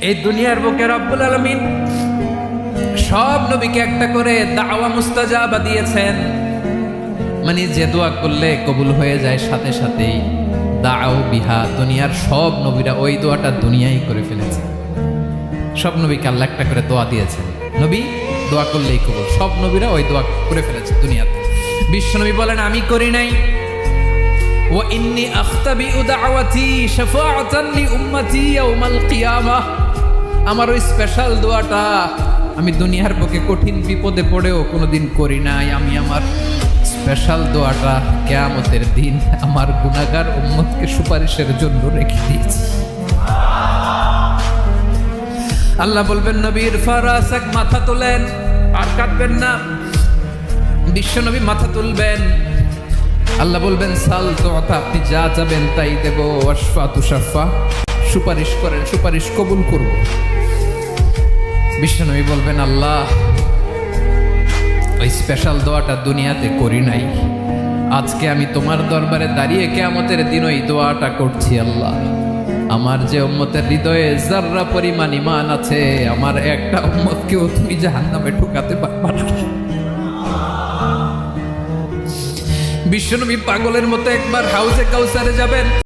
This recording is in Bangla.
এই দুনিয়ার বুকে রব্বুল আলামিন সব নবীকে একটা করে দাওয়া মুস্তাজাবা দিয়েছেন, মানে যে দোয়া করলে কবুল হয়ে যায় সাথে সাথেই। দাও বিহা, দুনিয়ার সব নবীরা ওই দোয়াটা দুনিয়ায় করে ফেলেছে। সব নবীকে আল্লাহ একটা করে দোয়া দিয়েছেন, নবী দোয়া করলেই কবুল। সব নবীরা ওই দোয়া করে ফেলেছে দুনিয়াতে। বিশ্বনবী বলেন আমি করি নাই। ওয়া ইন্নী আখতাবিউ দাওয়াতি শাফাআতান লি উম্মতি ইয়াউমাল কিয়ামাহ, আমার ওই স্পেশাল দোয়াটা আমি দুনিয়ার বুকে কঠিন বিপদে পড়েও কোনোদিন করি নাই। আমি আমার স্পেশাল দোয়াটা কিয়ামতের দিন আমার গুনাহগার উম্মতকে সুপারিশের জন্য রেখে দিয়েছি। আল্লাহ বলবেন নবীর ফারাসাক, মাথা তোলেন, আর কাঁদবেন না। বিশ্বনবী মাথা তুলবেন, আল্লাহ বলবেন সাল তোতা, আপনি যা চাবেন তাই দেব। ওয়াশফা তুশাফা, সুপারিশ করেন, সুপারিশ কবুল করব। বিশ্বনবী বলবেন আল্লাহ ওই স্পেশাল দোয়াটা দুনিয়াতে করি নাই, আজকে আমি তোমার দরবারে দাঁড়িয়ে কিয়ামতের দিন ওই দোয়াটা করছি। আল্লাহ আমার যে উম্মতের হৃদয়ে যাররা পরিমাণ ঈমান আছে, আমার একটা উম্মতকেও তুমি জাহান্নামে ঢুকাতে পারবা না। বিশ্বনবী পাগলের মতো একবার হাউজে কাউসারে যাবেন।